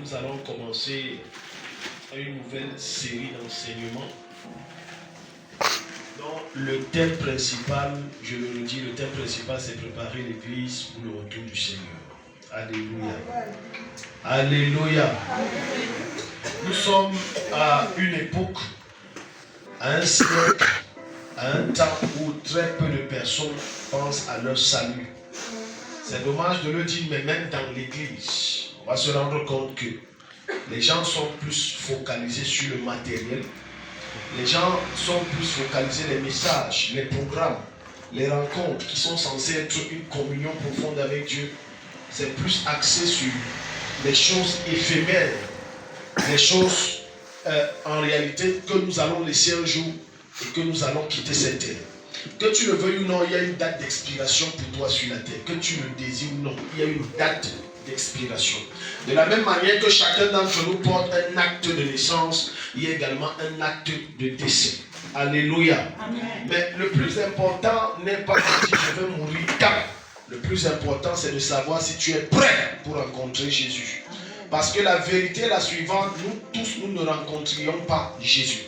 nous allons commencer une nouvelle série d'enseignements dont le thème principal, je le redis, le thème principal c'est préparer l'église pour le retour du Seigneur. Alléluia. Alléluia. Nous sommes à une époque, à un siècle, à un temps où très peu de personnes pensent à leur salut. C'est dommage de le dire, mais même dans l'église, on va se rendre compte que les gens sont plus focalisés sur le matériel. Les gens sont plus focalisés sur les messages, les programmes, les rencontres qui sont censées être une communion profonde avec Dieu. C'est plus axé sur les choses éphémères, les choses en réalité que nous allons laisser un jour et que nous allons quitter cette terre. Que tu le veuilles ou non, il y a une date d'expiration pour toi sur la terre. Que tu le désires ou non, il y a une date d'expiration. De la même manière que chacun d'entre nous porte un acte de naissance, il y a également un acte de décès. Alléluia. Amen. Mais le plus important n'est pas de dire je vais mourir quand. Le plus important c'est de savoir si tu es prêt pour rencontrer Jésus. Parce que la vérité est la suivante, nous tous nous ne rencontrions pas Jésus.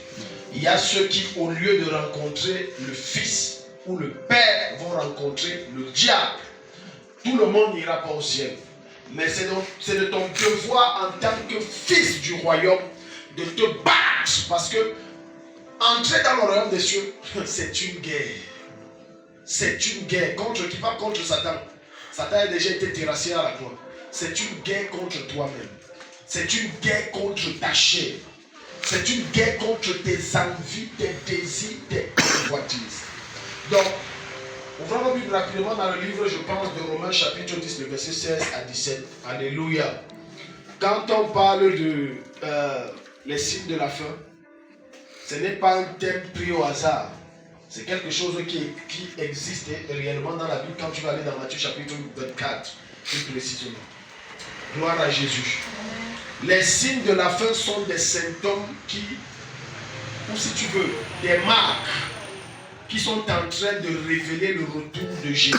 Il y a ceux qui, au lieu de rencontrer le Fils ou le Père, vont rencontrer le diable. Tout le monde n'ira pas au ciel. Mais c'est de ton devoir en tant que fils du royaume de te battre. Parce que entrer dans le royaume des cieux, c'est une guerre. C'est une guerre. Contre qui? Pas contre Satan. Satan a déjà été terrassé à la croix. C'est une guerre contre toi-même. C'est une guerre contre ta chair. C'est une guerre contre tes envies, tes désirs, tes convoitises. Donc, ouvrons la Bible rapidement dans le livre, je pense, de Romains chapitre 10, le verset 16 à 17. Alléluia. Quand on parle de les signes de la fin, ce n'est pas un thème pris au hasard. C'est quelque chose qui existe réellement dans la Bible. Quand tu vas aller dans Matthieu chapitre 24, plus précisément. Gloire à Jésus. Les signes de la fin sont des symptômes ou si tu veux, des marques qui sont en train de révéler le retour de Jésus.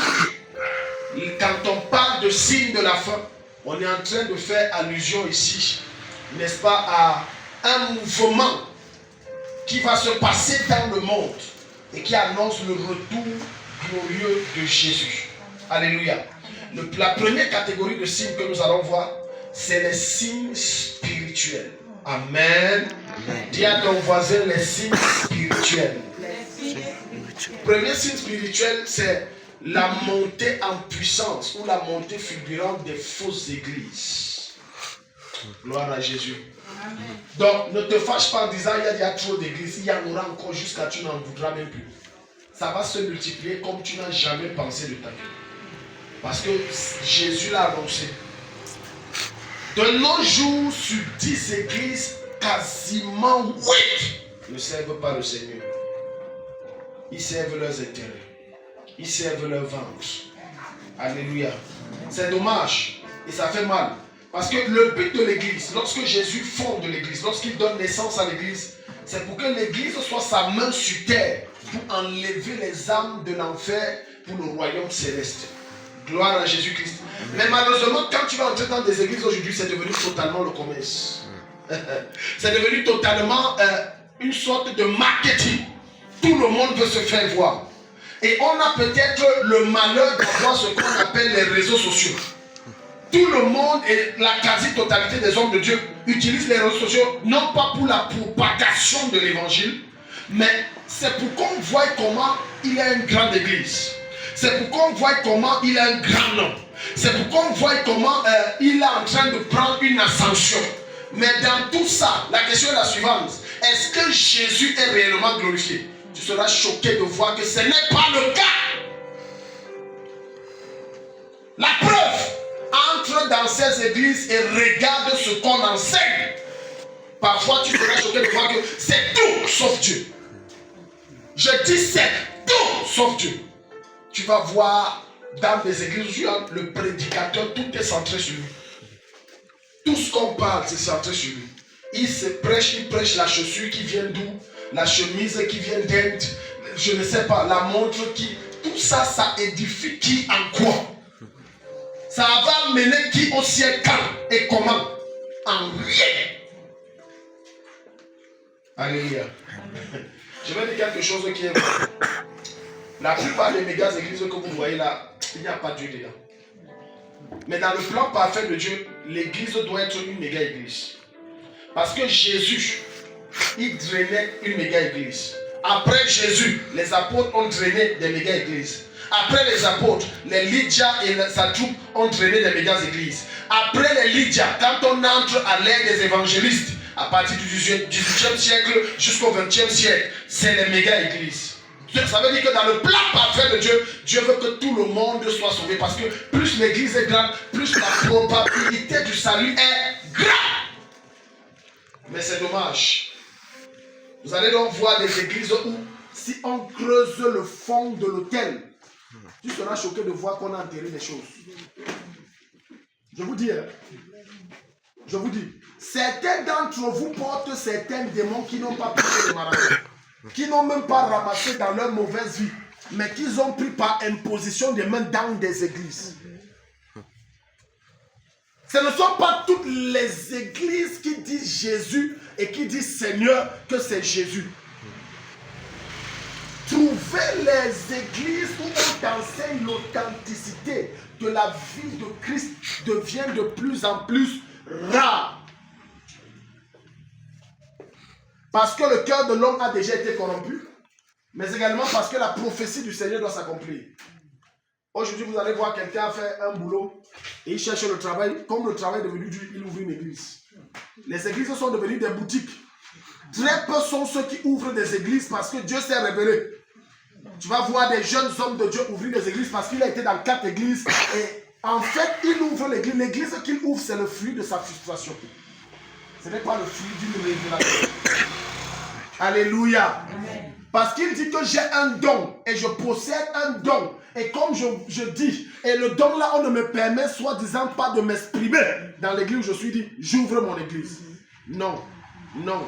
Quand on parle de signes de la fin, on est en train de faire allusion ici, n'est-ce pas, à un mouvement qui va se passer dans le monde et qui annonce le retour glorieux de Jésus. Alléluia. La première catégorie de signes que nous allons voir, c'est les signes spirituels. Amen. Dis à ton voisin les signes spirituels. Premier signe spirituel, c'est la montée en puissance ou la montée fulgurante des fausses églises. Gloire à Jésus. Donc, ne te fâche pas en disant il y a trop d'églises, il y en aura encore jusqu'à tu n'en voudras même plus. Ça va se multiplier comme tu n'as jamais pensé de ta vie. Parce que Jésus l'a annoncé. De nos jours, sur 10 églises, quasiment 8 ne servent pas le Seigneur. Ils servent leurs intérêts. Ils servent leur ventre. Alléluia. C'est dommage. Et ça fait mal. Parce que le but de l'église, lorsque Jésus fonde l'église, lorsqu'il donne naissance à l'église, c'est pour que l'église soit sa main sur terre, pour enlever les âmes de l'enfer pour le royaume céleste. Gloire à Jésus-Christ. Mais malheureusement, quand tu vas entrer dans des églises aujourd'hui, c'est devenu totalement le commerce. C'est devenu totalement une sorte de marketing. Tout le monde veut se faire voir. Et on a peut-être le malheur d'avoir ce qu'on appelle les réseaux sociaux. Tout le monde et la quasi-totalité des hommes de Dieu utilisent les réseaux sociaux, non pas pour la propagation de l'évangile, mais c'est pour qu'on voie comment il y a une grande église. C'est pour qu'on voie comment il a un grand nom. C'est pour qu'on voie comment il est en train de prendre une ascension. Mais dans tout ça, la question est la suivante. Est-ce que Jésus est réellement glorifié? Tu seras choqué de voir que ce n'est pas le cas. La preuve, entre dans ces églises et regarde ce qu'on enseigne. Parfois, tu seras choqué de voir que c'est tout sauf Dieu. Je dis c'est tout sauf Dieu. Tu vas voir dans des églises où le prédicateur, tout est centré sur lui. Tout ce qu'on parle, c'est centré sur lui. Il prêche la chaussure qui vient d'où, la chemise qui vient d'Inde, je ne sais pas, la montre qui... Tout ça, ça édifie qui en quoi? Ça va mener qui au ciel quand et comment? en rien. Alléluia. Je vais dire quelque chose qui est vrai. La plupart des méga églises que vous voyez là, il n'y a pas Dieu dedans. Mais dans le plan parfait de Dieu, l'église doit être une méga église. Parce que Jésus, il drainait une méga église. Après Jésus, les apôtres ont drainé des méga églises. Après les apôtres, les Lydia et sa troupe ont drainé des méga églises. Après les Lydia, quand on entre à l'ère des évangélistes, à partir du 18e siècle jusqu'au 20e siècle, c'est les méga églises. Ça veut dire que dans le plan parfait de Dieu, Dieu veut que tout le monde soit sauvé. Parce que plus l'église est grande, plus la probabilité du salut est grande. Mais c'est dommage. Vous allez donc voir des églises où, si on creuse le fond de l'autel, tu seras choqué de voir qu'on a enterré des choses. Je vous dis, certains d'entre vous portent certains démons qui n'ont pas pris de maladie, qui n'ont même pas ramassé dans leur mauvaise vie, mais qu'ils ont pris par imposition des mains dans des églises. Ce ne sont pas toutes les églises qui disent Jésus et qui disent Seigneur que c'est Jésus. Trouvez les églises où on t'enseigne l'authenticité de la vie de Christ devient de plus en plus rare. Parce que le cœur de l'homme a déjà été corrompu, mais également parce que la prophétie du Seigneur doit s'accomplir. Aujourd'hui, vous allez voir quelqu'un faire un boulot et il cherche le travail. Comme le travail est devenu dur, il ouvre une église. Les églises sont devenues des boutiques. Très peu sont ceux qui ouvrent des églises parce que Dieu s'est révélé. Tu vas voir des jeunes hommes de Dieu ouvrir des églises parce qu'il a été dans 4 églises. Et en fait, il ouvre l'église. L'église qu'il ouvre, c'est le fruit de sa frustration. Ce n'est pas le fruit d'une révélation. Alléluia. Amen. Parce qu'il dit que j'ai un don et je possède un don. Et comme je dis, et le don là, on ne me permet soi-disant pas de m'exprimer. Dans l'église où je suis dit, j'ouvre mon église. Non, non,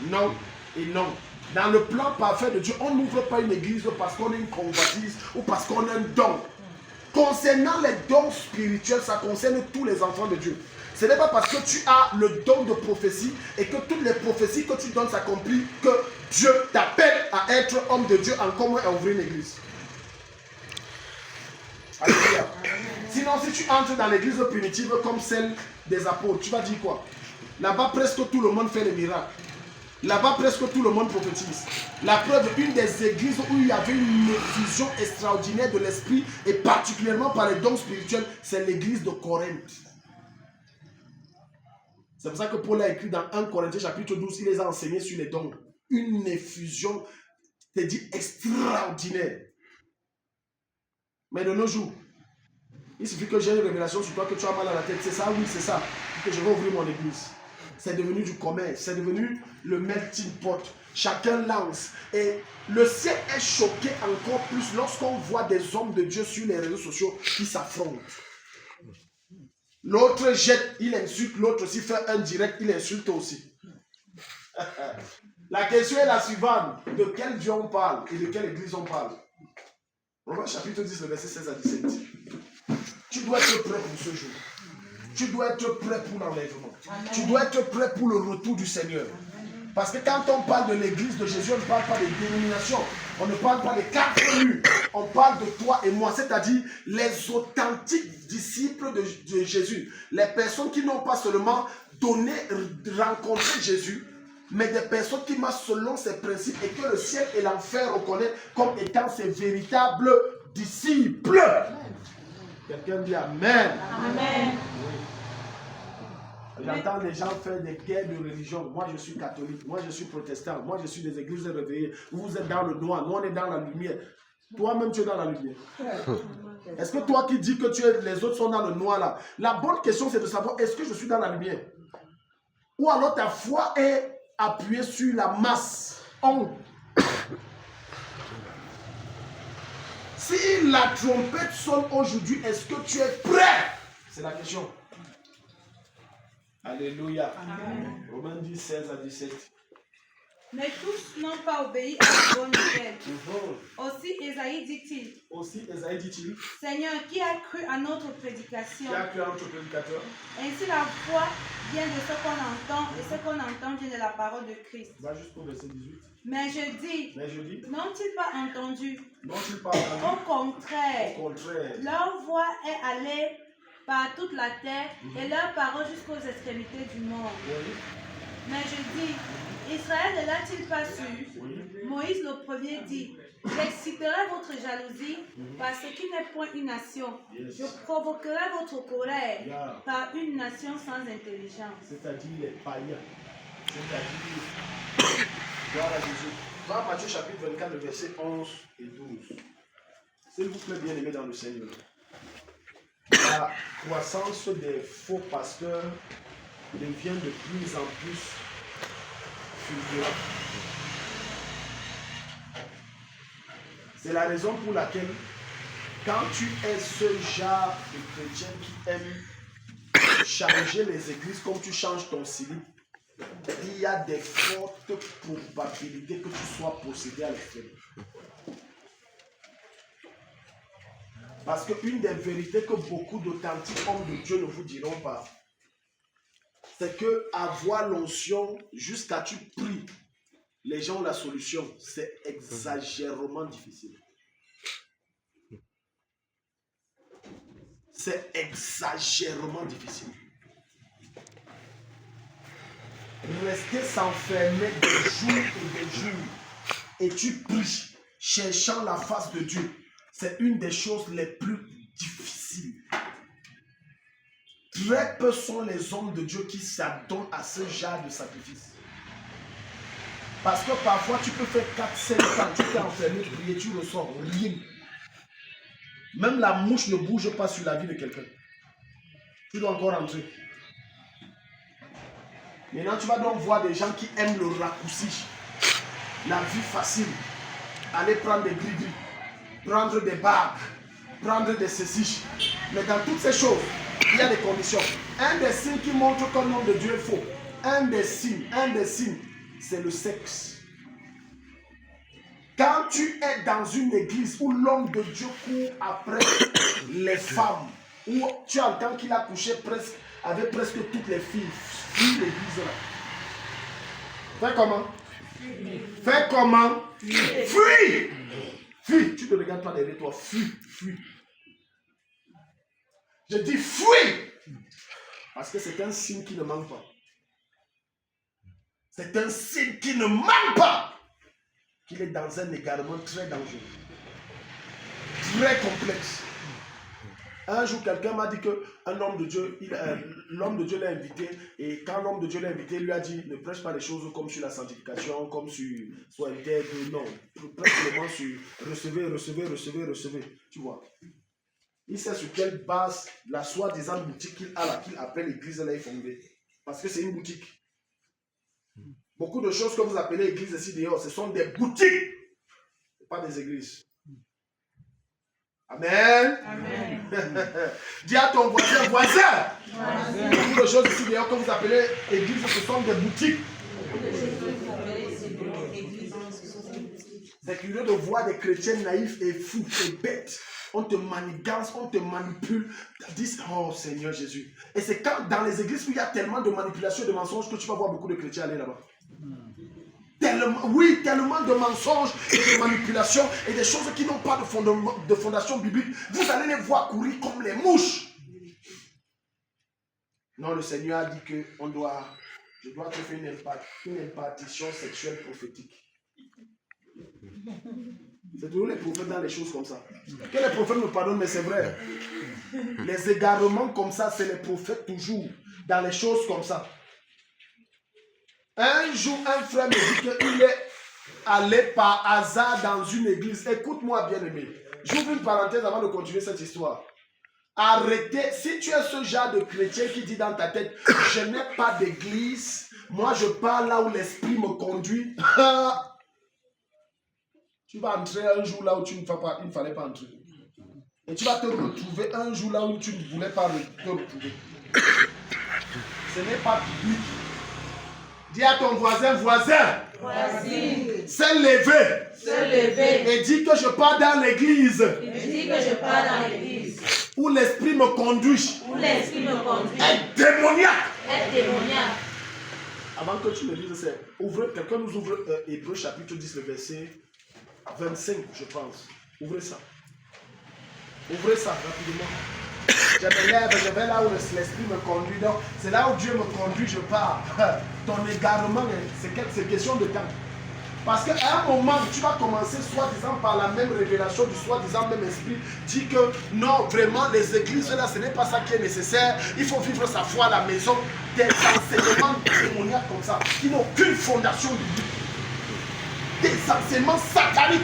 non et non. Dans le plan parfait de Dieu, on n'ouvre pas une église parce qu'on a une convoitise ou parce qu'on a un don. Concernant les dons spirituels, ça concerne tous les enfants de Dieu. Ce n'est pas parce que tu as le don de prophétie et que toutes les prophéties que tu donnes s'accomplissent que Dieu t'appelle à être homme de Dieu en commun et à ouvrir une église. Alléluia. Sinon, si tu entres dans l'église primitive comme celle des apôtres, tu vas dire quoi? Là-bas, presque tout le monde fait les miracles. Là-bas, presque tout le monde prophétise. La preuve, une des églises où il y avait une effusion extraordinaire de l'esprit, et particulièrement par les dons spirituels, c'est l'église de Corinthe. C'est pour ça que Paul a écrit dans 1 Corinthiens chapitre 12, il les a enseignés sur les dons. Une effusion, c'est dit, extraordinaire. Mais de nos jours, il suffit que j'ai une révélation sur toi que tu as mal à la tête. C'est ça, oui, c'est ça. Que je vais ouvrir mon église. C'est devenu du commerce. C'est devenu le melting pot. Chacun lance. Et le ciel est choqué encore plus lorsqu'on voit des hommes de Dieu sur les réseaux sociaux qui s'affrontent. L'autre jette, il insulte. L'autre aussi fait un direct, il insulte aussi. La question est la suivante. De quel Dieu on parle et de quelle église on parle? Romains chapitre 10, le verset 16 à 17. Tu dois être prêt pour ce jour. Tu dois être prêt pour l'enlèvement. Tu dois être prêt pour le retour du Seigneur. Parce que quand on parle de l'église de Jésus, on ne parle pas des dénominations. On ne parle pas des 4 murs. On parle de toi et moi, c'est-à-dire les authentiques disciples de Jésus. Les personnes qui n'ont pas seulement donné, rencontré Jésus, mais des personnes qui marchent selon ses principes et que le ciel et l'enfer reconnaissent comme étant ses véritables disciples. Quelqu'un dit Amen. Amen. J'entends les gens faire des guerres de religion. Moi, je suis catholique. Moi, je suis protestant. Moi, je suis des églises réveillées. Vous êtes dans le noir. Nous, on est dans la lumière. Toi-même, tu es dans la lumière. Est-ce que toi qui dis que les autres sont dans le noir là? La bonne question, c'est de savoir, est-ce que je suis dans la lumière? Ou alors ta foi est appuyée sur la masse. Si la trompette sonne aujourd'hui, est-ce que tu es prêt? C'est la question. Alléluia. Amen. Romains 10, 16 à 17. Mais tous n'ont pas obéi à la bonne nouvelle. Aussi Ésaïe dit-il, Seigneur, qui a cru à notre prédication? Ainsi la foi vient de ce qu'on entend, et ce qu'on entend vient de la parole de Christ. Va jusqu'au verset 18. Mais je dis, n'ont-ils pas entendu? Au contraire, leur voix est allée par toute la terre et leur parole jusqu'aux extrémités du monde. Mais je dis, Israël ne l'a-t-il pas su? Moïse le premier dit, j'exciterai votre jalousie parce qu'il n'est point une nation. Je provoquerai votre colère par une nation sans intelligence. C'est-à-dire les païens. C'est-à-dire, gloire à Jésus. Va Matthieu chapitre 24, le verset 11 et 12. S'il vous plaît, bien aimé dans le Seigneur. La croissance des faux pasteurs devient de plus en plus fulgurante. C'est la raison pour laquelle, quand tu es ce genre de chrétien qui aime changer les églises comme tu changes ton cilibre, il y a des fortes probabilités que tu sois possédé à l'extrême. Parce qu'une des vérités que beaucoup d'authentiques hommes de Dieu ne vous diront pas, c'est que avoir l'onction jusqu'à tu pries, les gens ont la solution. C'est exagérément difficile. C'est exagérément difficile. Rester s'enfermer des jours et des jours et tu pries, cherchant la face de Dieu, c'est une des choses les plus difficiles. Très peu sont les hommes de Dieu qui s'adonnent à ce genre de sacrifice. Parce que parfois tu peux faire 4-5 ans, tu t'es enfermé, prier, tu ressors, rien. Même la mouche ne bouge pas sur la vie de quelqu'un. Tu dois encore rentrer. Maintenant, tu vas donc voir des gens qui aiment le raccourci, la vie facile, aller prendre des gris-gris, prendre des bagues, prendre des ceci. Mais dans toutes ces choses, il y a des conditions. Un des signes qui montre qu'un homme de Dieu est faux, un des signes, c'est le sexe. Quand tu es dans une église où l'homme de Dieu court après les femmes, où tu entends qu'il a couché presque avec presque toutes les filles, fuis l'église là. Fais comment? Fais comment? Fuis! Fuis! Tu ne regardes pas derrière toi, fuis, fuis. Je dis fuis! Parce que c'est un signe qui ne manque pas. C'est un signe qui ne manque pas. Qu'il est dans un égarement très dangereux. Très complexe. Un jour, quelqu'un m'a dit qu'un homme de Dieu, l'homme de Dieu l'a invité, et quand l'homme de Dieu l'a invité, il lui a dit, ne prêche pas les choses comme sur la sanctification, comme sur soit intègre, non. Prêche seulement sur recevez. Tu vois. Il sait sur quelle base la soi-disant boutique qu'il a là, qu'il appelle l'église, là est fondée. Parce que c'est une boutique. Beaucoup de choses que vous appelez églises ici dehors, ce sont des boutiques, pas des églises. Amen. Amen. Dis à ton voisin. Beaucoup de choses ici dehors que vous appelez églises, ce sont des boutiques. C'est curieux de voir des chrétiens naïfs et fous et bêtes. On te manigance, on te manipule. Dis, oh Seigneur Jésus. Et c'est quand dans les églises où il y a tellement de manipulation et de mensonges que tu vas voir beaucoup de chrétiens aller là-bas. Tellement de mensonges et de manipulations et des choses qui n'ont pas de fondation biblique. Vous allez les voir courir comme les mouches. Non, le Seigneur a dit que je dois te faire une impartition sexuelle prophétique. C'est toujours les prophètes dans les choses comme ça. Que les prophètes me pardonnent, mais c'est vrai. Les égarements comme ça, c'est les prophètes toujours dans les choses comme ça. Un jour, un frère me dit qu'il est allé par hasard dans une église. Écoute-moi bien aimé. J'ouvre une parenthèse avant de continuer cette histoire. Arrêtez. Si tu es ce genre de chrétien qui dit dans ta tête, je n'ai pas d'église, moi je pars là où l'esprit me conduit. Tu vas entrer un jour là où il ne fallait pas entrer. Et tu vas te retrouver un jour là où tu ne voulais pas te retrouver. Ce n'est pas biblique. Dis à ton voisin, voisine, s'est levé. se lever. Et dis que je pars dans l'église. Il dit que je pars dans l'église. Où l'esprit me conduit. Où l'esprit me conduit. Est démoniaque. Est démoniaque. Avant que tu me lises, quelqu'un nous ouvre Hébreux chapitre 10, le verset 25, je pense. Ouvrez ça. Ouvrez ça rapidement. Je me lève, je vais là où l'esprit me conduit. Donc, c'est là où Dieu me conduit, je pars. Ton égarement, c'est question de temps. Parce qu'à un moment, tu vas commencer soi-disant par la même révélation du soi-disant même esprit. Dit que non, vraiment, les églises, là, ce n'est pas ça qui est nécessaire. Il faut vivre sa foi à la maison. Des enseignements démoniaques comme ça, qui n'ont aucune fondation biblique. Des enseignements sataniques.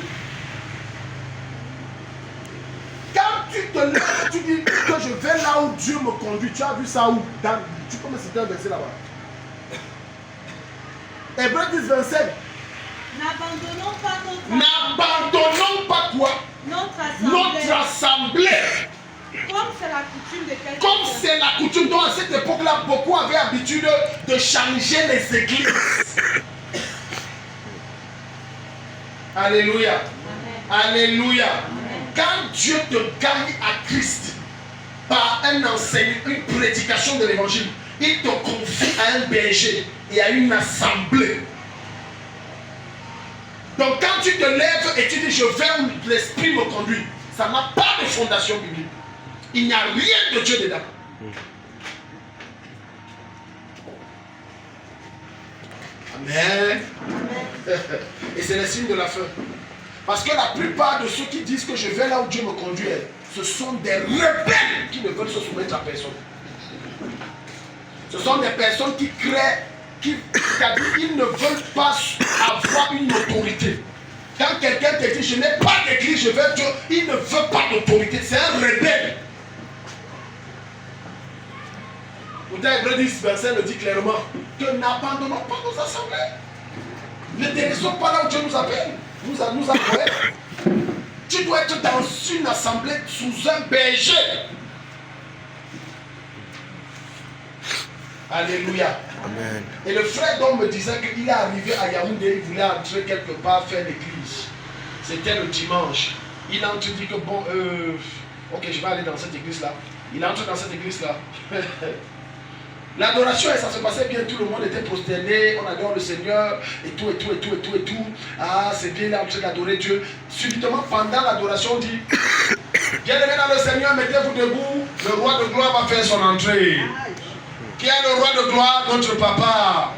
Quand tu te lèves, tu dis que je vais là où Dieu me conduit. Tu as vu ça où? Tu peux me citer un verset là-bas. Hébreux 10, 27. N'abandonnons pas N'abandonnons pas quoi? Notre assemblée. Comme c'est la coutume de quelqu'un. Comme c'est la coutume. Donc à cette époque-là, beaucoup avaient l'habitude de changer les églises. Alléluia. Amen. Alléluia. Amen. Quand Dieu te gagne à Christ par un enseignement, une prédication de l'évangile, il te confie à un berger et à une assemblée. Donc quand tu te lèves et tu dis je vais où l'esprit me conduit, ça n'a pas de fondation biblique. Il n'y a rien de Dieu dedans. Amen. Et c'est le signe de la fin. Parce que la plupart de ceux qui disent que je vais là où Dieu me conduit, ce sont des rebelles qui ne veulent se soumettre à personne. Ce sont des personnes qui créent, c'est-à-dire qu'ils ne veulent pas avoir une autorité. Quand quelqu'un te dit je n'ai pas d'église, je vais Dieu, il ne veut pas d'autorité. C'est un rebelle. Pourtant, Hébreux 10, verset le dit clairement que n'abandonnons pas nos assemblées. Ne délaissons pas là où Dieu nous appelle. Nous appelle. Tu dois être dans une assemblée sous un berger. Alléluia. Amen. Et le frère d'homme me disait qu'il est arrivé à Yaoundé, il voulait entrer quelque part faire l'église. C'était le dimanche. Il entre, dit que bon, ok, je vais aller dans cette église-là. Il entre dans cette église-là. L'adoration, ça se passait bien, tout le monde était prosterné, on adore le Seigneur, et tout. Ah, c'est bien, il est en train d'adorer Dieu. Subitement, pendant l'adoration, on dit, bien-aimés dans le Seigneur, mettez-vous debout, le roi de gloire va faire son entrée. Qui est le roi de gloire? Notre papa.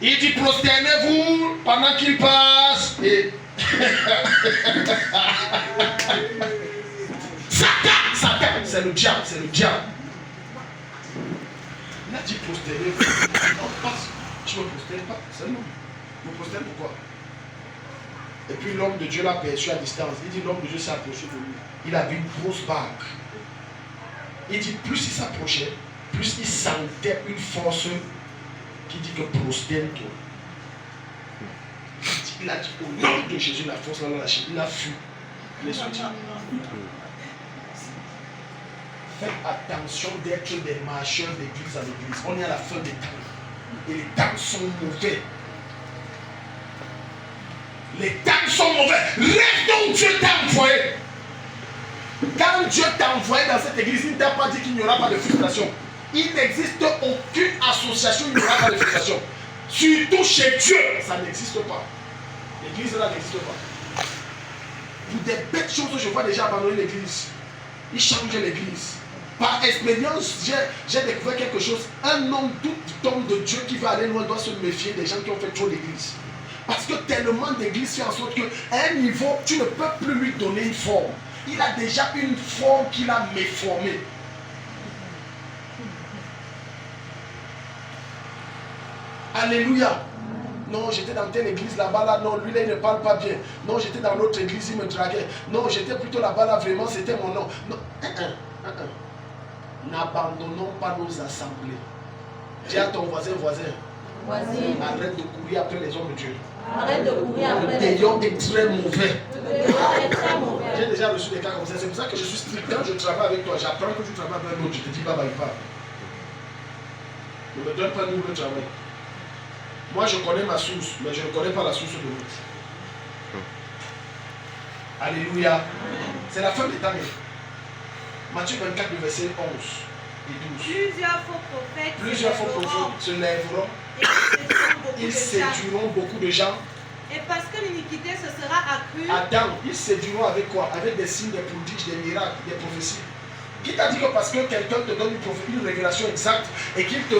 Il dit, prosternez-vous pendant qu'il passe. Et Satan, c'est le diable, Il a dit prosternez-vous. Non, passe. Je ne me prosterne pas, c'est nous. Je me prosterne pourquoi? Et puis l'homme de Dieu l'a aperçu à distance. Il dit, l'homme de Dieu s'est approché de lui. Il avait une grosse bague. Il dit, plus il s'approchait, plus il sentait une force qui dit que prosterne-toi. Il a dit au nom de Jésus, la force l'a lâché. Il a fui. Il est sorti. Faites attention d'être des marcheurs d'église à l'église. On est à la fin des temps. Et les temps sont mauvais. Les temps sont mauvais. Reste où Dieu t'a envoyé. Quand Dieu t'a envoyé dans cette église, il ne t'a pas dit qu'il n'y aura pas de frustration. Il n'existe aucune association, il n'y aura pas de frustration. Surtout chez Dieu, ça n'existe pas. L'église là n'existe pas. Pour des bêtes choses, je vois déjà abandonner l'église. Ils changent l'église. Par expérience, j'ai découvert quelque chose. Un homme, tout homme de Dieu qui va aller loin doit se méfier des gens qui ont fait trop d'église. Parce que tellement d'église fait en sorte qu'à un niveau, tu ne peux plus lui donner une forme. Il a déjà une forme qu'il a méformée. Alléluia. Non, j'étais dans telle église là-bas, là, non, lui là, il ne parle pas bien. Non, j'étais dans l'autre église, il me draguait. Non, j'étais plutôt là-bas, là, vraiment, c'était mon nom. Non, N'abandonnons pas nos assemblées. Dis à ton voisin, arrête de courir après les hommes de Dieu. Arrête de courir après les hommes est très mauvais. très mauvais. J'ai déjà reçu des cas comme ça. C'est pour ça que je suis strict. Quand je travaille avec toi, j'apprends que tu travailles avec un autre. Je te dis bye bye pas. Ne me donne pas nous le travail. Moi, je connais ma source, mais je ne connais pas la source de l'autre. Alléluia. C'est la fin des temps. Matthieu 24, le verset 11 et 12. Plusieurs faux prophètes se lèveront. Ils séduiront beaucoup de gens. Et parce que l'iniquité se sera accrue. Adam, ils séduiront avec quoi? Avec des signes, des prodiges, des miracles, des prophéties. Qui t'a dit que parce que quelqu'un te donne une révélation exacte et qu'il te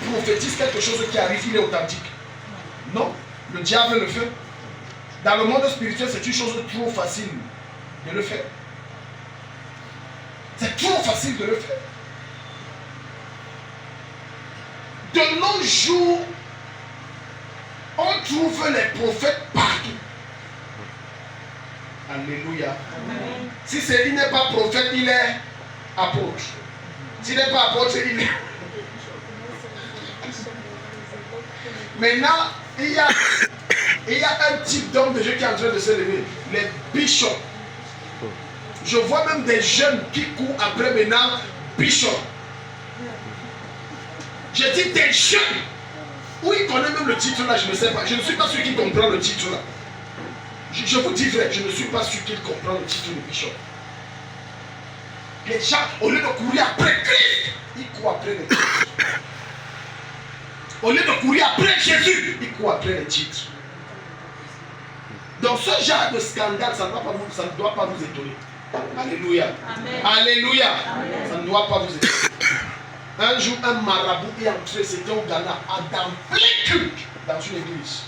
prophétise quelque chose qui arrive, il est authentique? Non, le diable le fait. Dans le monde spirituel, c'est une chose trop facile de le faire. C'est trop facile de le faire. De nos jours, on trouve les prophètes partout. Alléluia. Amen. Si il n'est pas prophète, il est apôtre. S'il n'est pas apôtre, il est... Maintenant, il y a un type d'homme de Dieu qui est en train de se lever. Les bishops. Je vois même des jeunes qui courent après maintenant bishop. Je dis des jeunes. Où ils connaissent même le titre là, je ne sais pas. Je ne suis pas sûr qu'ils comprennent le titre là. Je vous dis vrai, je ne suis pas sûr qu'ils comprennent le titre de bishop. Les gens, au lieu de courir après Christ, ils courent après les titres. Au lieu de courir après Jésus, ils courent après les titres. Donc ce genre de scandale, ça ne doit pas vous étonner. Alléluia. Amen. Alléluia. Amen. Ça ne doit pas vous étonner. Un jour, un marabout est entré, c'était au Ghana, dans plein culte, dans une église.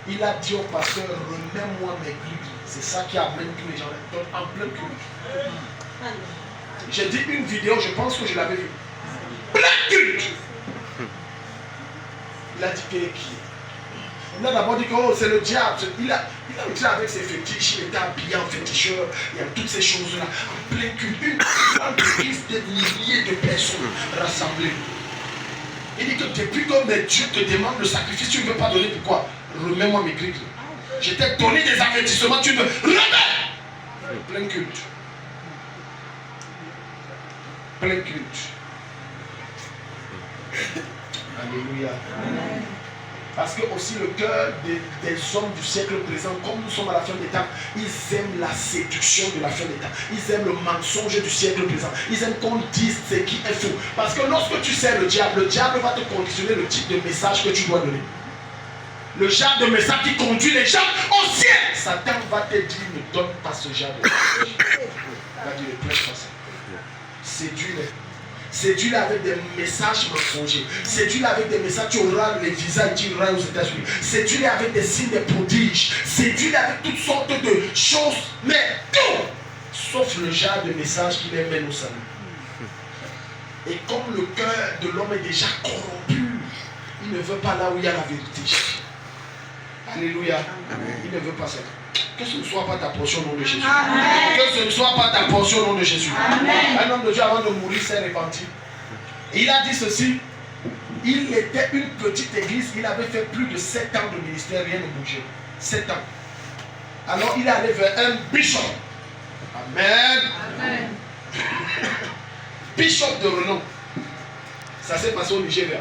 Il a dit au pasteur, remets-moi mes Bibles. C'est ça qui amène tous les gens en plein culte. J'ai dit une vidéo, je pense que je l'avais vue. Plein culte. Il a dit qui est qui? Il a d'abord dit que oh, c'est le diable. Il a entré avec ses fétiches, il était habillé en féticheur, il y a toutes ces choses-là. En plein culte, une grande église de milliers de personnes rassemblées. Il dit que depuis que Dieu te demande le sacrifice, tu ne veux pas donner pourquoi? Remets-moi mes griffes. Je t'ai donné des avertissements, tu me remets. Plein culte. Plein culte. Alléluia. Amen. Parce que aussi le cœur des hommes du siècle présent, comme nous sommes à la fin des temps, ils aiment la séduction de la fin des temps. Ils aiment le mensonge du siècle présent. Ils aiment qu'on dise ce qui est faux. Parce que lorsque tu sers le diable va te conditionner le type de message que tu dois donner. Le genre de message qui conduit les gens au ciel. Satan va te dire, ne donne pas ce genre de message. Il va dire, ne plaise pas ça. Séduis-les. Séduis-les avec des messages mensongers. Séduis-les avec des messages, tu auras les visas qui aura aux États-Unis. Séduis-les avec des signes de prodiges. Séduis-les avec toutes sortes de choses. Mais tout, sauf le genre de message qui les mène au salut. Et comme le cœur de l'homme est déjà corrompu, il ne veut pas là où il y a la vérité. Alléluia. Amen. Il ne veut pas ça. Que ce ne soit pas ta portion au nom de Jésus. Amen. Que ce ne soit pas ta portion au nom de Jésus. Amen. Un homme de Dieu avant de mourir s'est repenti. Et il a dit ceci. Il était une petite église. Il avait fait plus de 7 ans de ministère. Rien ne bougeait. 7 ans. Alors il est allé vers un bishop. Amen. Amen. Bishop de renom. Ça s'est passé au Nigeria.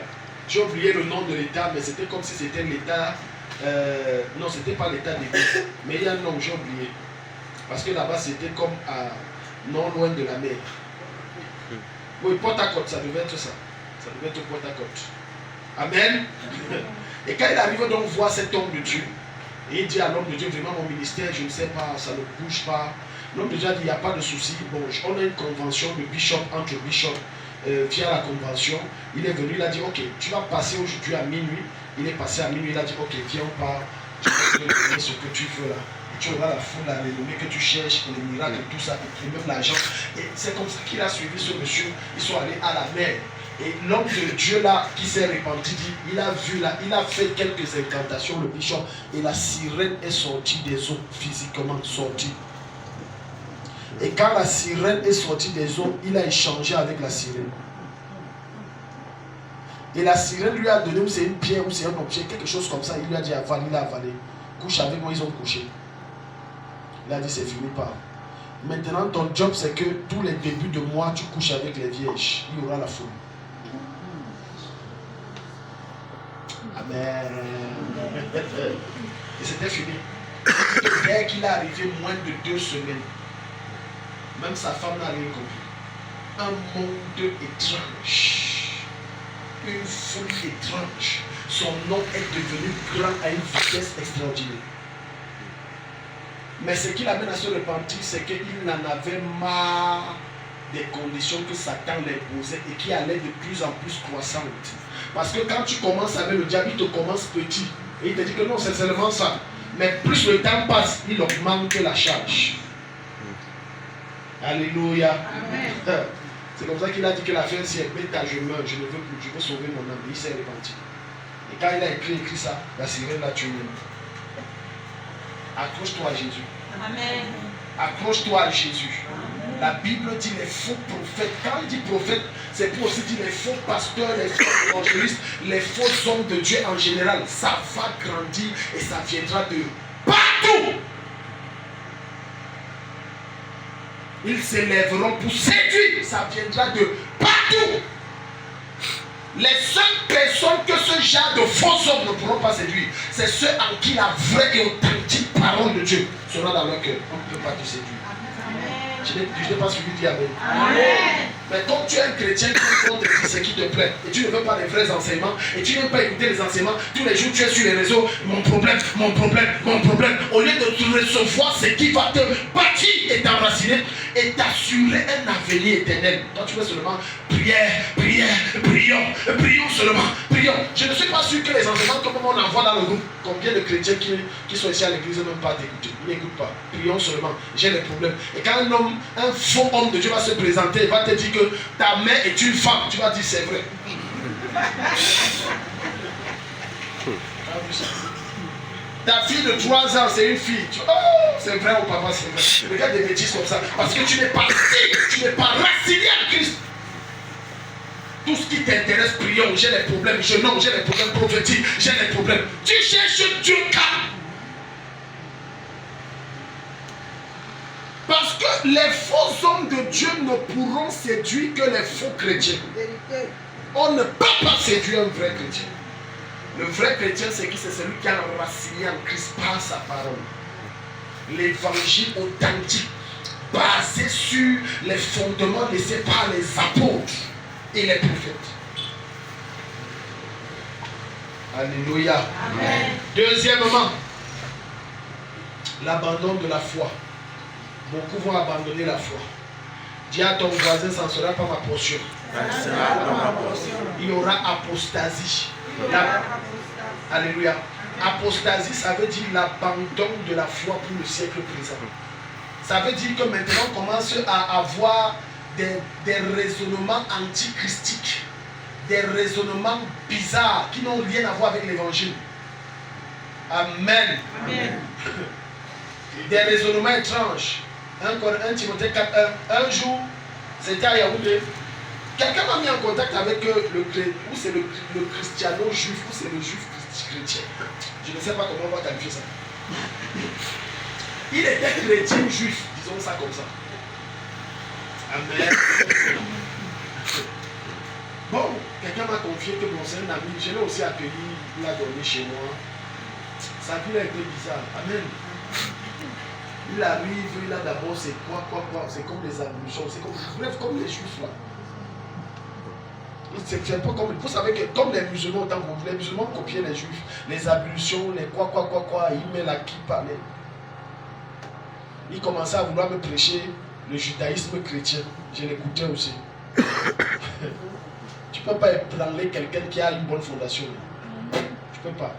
J'ai oublié le nom de l'État, mais c'était comme si c'était l'État. Non, c'était pas l'État d'église. Mais il y a un nom, j'ai oublié. Parce que là-bas, c'était comme non loin de la mer. Oui, Port-à-Côte, ça devait être ça. Ça devait être Port-à-Côte. Amen. Et quand il arrive donc voir cet homme de Dieu, et il dit à l'homme de Dieu, vraiment mon ministère, je ne sais pas, ça ne bouge pas. L'homme de Dieu a dit, il n'y a pas de souci. Bon, on a une convention de bishop entre bishop. Via la convention, il est venu, il a dit, ok, tu vas passer aujourd'hui à minuit. Il est passé à minuit, il a dit, ok, viens, on part. Je vais te donner ce que tu veux là. Tu auras la foule, la renommée que tu cherches, et les miracles, et tout ça, et même l'argent. Et c'est comme ça qu'il a suivi ce monsieur. Ils sont allés à la mer. Et l'homme de Dieu là, qui s'est repenti, dit, il a vu là, il a fait quelques incantations, le bishop, et la sirène est sortie des eaux, physiquement sortie. Et quand la sirène est sortie des eaux, il a échangé avec la sirène. Et la sirène lui a donné, ou c'est une pierre, ou c'est un objet, quelque chose comme ça. Il lui a dit avale, il a avalé. Couche avec moi, ils ont couché. Il a dit c'est fini pas. Maintenant ton job c'est que tous les débuts de mois, tu couches avec les vierges. Il y aura la foule. Amen. Et c'était fini. Dès qu'il est arrivé moins de 2 semaines, même sa femme n'a rien compris. Un monde étrange, une folie étrange. Son nom est devenu grand à une vitesse extraordinaire. Mais ce qui l'amène à se repentir, c'est qu'il n'en avait marre des conditions que Satan lui posait et qui allaient de plus en plus croissantes. Parce que quand tu commences avec le diable, il te commence petit. Et il te dit que non, c'est seulement ça. Mais plus le temps passe, il augmente la charge. Alléluia. Amen. C'est comme ça qu'il a dit que la fin, si elle bête, je meurs, je ne veux plus, je veux sauver mon âme. Il s'est repenti. Et quand il a écrit ça, la sirène l'a tué. Accroche-toi à Jésus. Amen. Accroche-toi à Jésus. Amen. La Bible dit les faux prophètes. Quand il dit prophète, c'est pour aussi dire les faux pasteurs, les faux évangélistes, les faux hommes de Dieu en général. Ça va grandir et ça viendra de partout. Ils s'élèveront pour séduire. Ça viendra de partout. Les seules personnes que ce genre de faux hommes ne pourront pas séduire, c'est ceux en qui la vraie et authentique parole de Dieu sera dans leur cœur. On ne peut pas te séduire. Amen. Je n'ai pas suivi dire Amen. Amen. Mais quand tu es un chrétien qui compte ce qui te plaît, et tu ne veux pas les vrais enseignements, et tu n'aimes pas écouter les enseignements, tous les jours tu es sur les réseaux, mon problème, au lieu de recevoir ce qui va te bâtir et t'enraciner, et t'assurer un avenir éternel. Toi tu veux seulement prière, prions seulement, prions. Je ne suis pas sûr que les enseignements comme on envoie dans le groupe, combien de chrétiens qui sont ici à l'église ne même pas t'écouter. Ils n'écoutent pas. Prions seulement. J'ai des problèmes. Et quand un faux homme de Dieu va se présenter, il va te dire que ta mère est une femme, tu vas dire c'est vrai. Ta fille de 3 ans, c'est une fille. Oh, c'est vrai ou papa, c'est vrai. Regarde des bêtises comme ça. Parce que tu n'es pas raciné à Christ. Tout ce qui t'intéresse, prions. J'ai des problèmes, j'ai des problèmes prophétiques, j'ai des problèmes. Tu cherches Dieu calme. Parce que les faux hommes de Dieu ne pourront séduire que les faux chrétiens. On ne peut pas séduire un vrai chrétien. Le vrai chrétien, c'est qui? C'est celui qui a enraciné en Christ par sa parole. L'évangile authentique, basé sur les fondements laissés par les apôtres et les prophètes. Alléluia. Amen. Deuxièmement, l'abandon de la foi. Beaucoup vont abandonner la foi. Dis à ton voisin, ça ne sera pas ma portion. Il y aura apostasie. Alléluia. Apostasie, ça veut dire l'abandon de la foi pour le siècle présent. Ça veut dire que maintenant on commence à avoir des raisonnements antichristiques, des raisonnements bizarres qui n'ont rien à voir avec l'évangile. Amen. Amen. Des raisonnements étranges. 1 Timothée 4, un jour, c'était à Yaoundé. Quelqu'un m'a mis en contact avec ou c'est le christiano juif, ou c'est le juif chrétien. Je ne sais pas comment on va qualifier ça. Il était chrétien juif, disons ça comme ça. Amen. Bon, quelqu'un m'a confié que bon, c'est un ami, je l'ai aussi accueilli, il l'a donné chez moi. Sa vie a été bizarre. Amen. Il arrive, il a d'abord c'est quoi, c'est comme les ablutions, c'est comme, bref, comme les juifs là. C'est pas comme, vous savez que comme les musulmans, autant que les musulmans copiaient les juifs, les ablutions, les quoi, il met la kippa. Il commençait à vouloir me prêcher le judaïsme chrétien. Je l'écoutais aussi. Tu ne peux pas ébranler quelqu'un qui a une bonne fondation. Tu ne peux pas.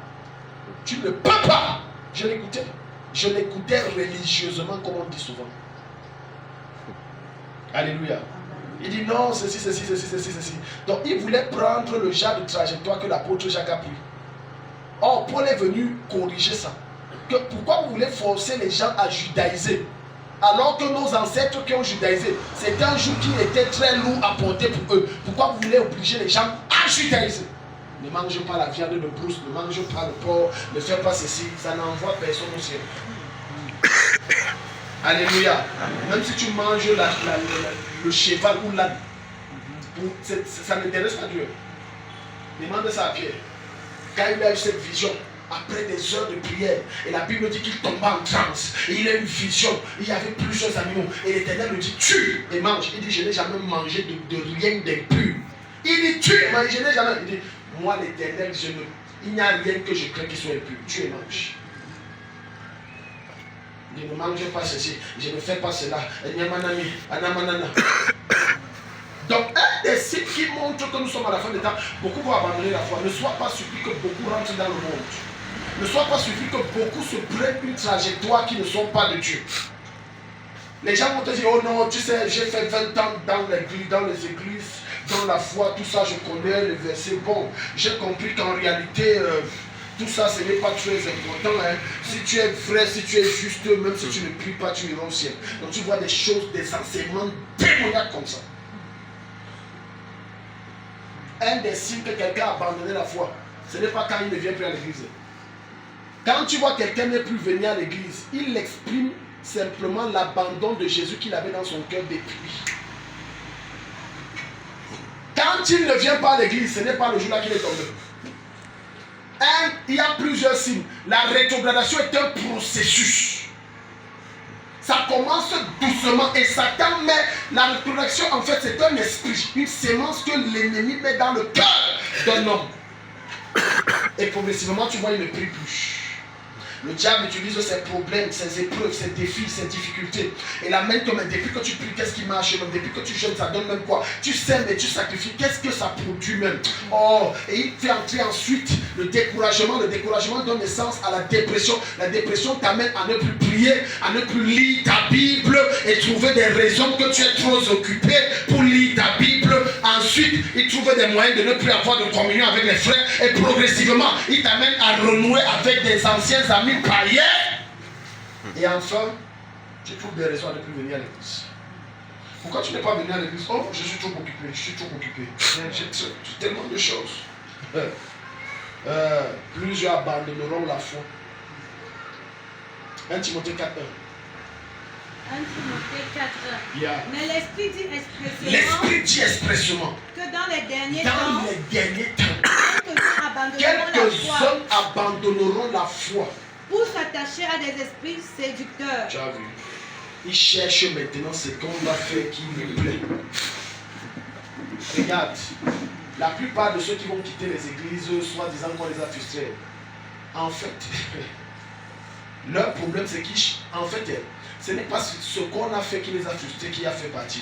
Tu ne peux pas. Je l'écoutais. Je l'écoutais religieusement, comme on dit souvent. Alléluia. Il dit non, ceci. Donc il voulait prendre le genre de trajectoire que l'apôtre Jacques a pris. Or, Paul est venu corriger ça. Que pourquoi vous voulez forcer les gens à judaïser? Alors que nos ancêtres qui ont judaïsé, c'était un jour qui était très lourd à porter pour eux. Pourquoi vous voulez obliger les gens à judaïser? Ne mange pas la viande de brousse, ne mange pas le porc, ne fais pas ceci, ça n'envoie personne au ciel. Alléluia. Même si tu manges le cheval ou l'âne, ça n'intéresse pas Dieu. Demande ça à Pierre. quand il a eu cette vision, après des heures de prière, et la Bible dit qu'il tomba en transe, et il a eu une vision, il y avait plusieurs animaux, et l'Éternel lui dit, tue et mange. Il dit, je n'ai jamais mangé de rien d'impur. Il dit, tue et mange, je n'ai jamais. Il dit, moi l'Éternel, il n'y a rien que je crains qui soit impur, tue et mange. Je ne mange pas ceci, je ne fais pas cela. Donc, un des signes qui montre que nous sommes à la fin des temps, beaucoup vont abandonner la foi. Ne sois pas surpris que beaucoup rentrent dans le monde. Ne sois pas surpris que beaucoup se prennent une trajectoire qui ne sont pas de Dieu. Les gens vont te dire, oh non, tu sais, j'ai fait 20 ans dans les églises, dans la foi, tout ça, je connais les versets. Bon, j'ai compris qu'en réalité, tout ça, ce n'est pas très important. Hein. Si tu es vrai, si tu es juste, même si tu ne pries pas, tu iras au ciel. Donc tu vois des choses, des enseignements démoniaques comme ça. Un des signes que quelqu'un a abandonné la foi, ce n'est pas quand il ne vient plus à l'église. Quand tu vois quelqu'un n'est plus venu à l'église, il exprime simplement l'abandon de Jésus qu'il avait dans son cœur depuis. Quand il ne vient pas à l'église, ce n'est pas le jour-là qu'il est tombé. Il y a plusieurs signes. La rétrogradation est un processus. Ça commence doucement et Satan met la rétrogradation, en fait, c'est un esprit, une sémence que l'ennemi met dans le cœur d'un homme. Et progressivement, tu vois, il ne prie plus. Le diable utilise ses problèmes, ses épreuves, ses défis, ses difficultés. Et l'amène comme un depuis que tu pries, qu'est-ce qui marche même? Depuis que tu jeûnes, ça donne même quoi? Tu sèmes et tu sacrifies, qu'est-ce que ça produit même? Oh, et il fait entrer ensuite le découragement. Le découragement donne naissance à la dépression. La dépression t'amène à ne plus prier, à ne plus lire ta Bible et trouver des raisons que tu es trop occupé pour lire ta Bible. Ensuite, il trouve des moyens de ne plus avoir de communion avec les frères. Et progressivement, il t'amène à renouer avec des anciens amis païens. Et enfin, tu trouves des raisons à ne plus venir à l'église. Pourquoi tu n'es pas venu à l'église? Oh, je suis trop occupé, j'ai tellement de choses. Plusieurs abandonneront la foi. 1 Timothée 4:1. 1 Timothée 4:1. Yeah. Mais l'Esprit dit expressément que dans les derniers temps, quelques-uns abandonneront la foi pour s'attacher à des esprits séducteurs. Tu as vu? Ils cherchent maintenant ce qu'on va faire qui lui plaît. Regarde, la plupart de ceux qui vont quitter les églises, soi-disant qu'on les a frustrés, en fait, leur problème c'est qu'en fait, ce n'est pas ce qu'on a fait qui les a frustrés qui a fait partir.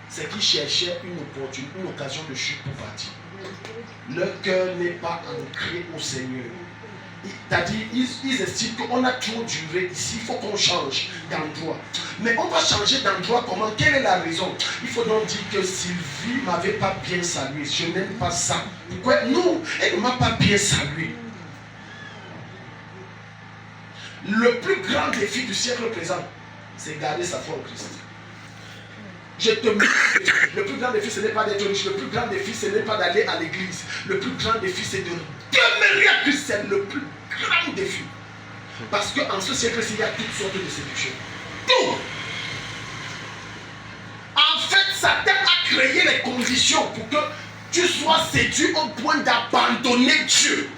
C'est qu'ils cherchaient une occasion de chute pour partir. Leur cœur n'est pas ancré au Seigneur. C'est-à-dire, ils estiment qu'on a trop duré ici, il faut qu'on change d'endroit. Mais on va changer d'endroit comment? Quelle est la raison? Il faut donc dire que Sylvie ne m'avait pas bien salué. Je n'aime pas ça. Pourquoi? Non, elle ne m'a pas bien salué. Le plus grand défi du siècle présent, c'est garder sa foi en Christ. Je te mets. Le plus grand défi, ce n'est pas d'être riche. Le plus grand défi, ce n'est pas d'aller à l'église. Le plus grand défi, c'est de demeurer à Christ. C'est le plus grand défi. Parce qu'en ce siècle-ci, il y a toutes sortes de séductions. Tout. En fait, Satan a créé les conditions pour que tu sois séduit au point d'abandonner Dieu.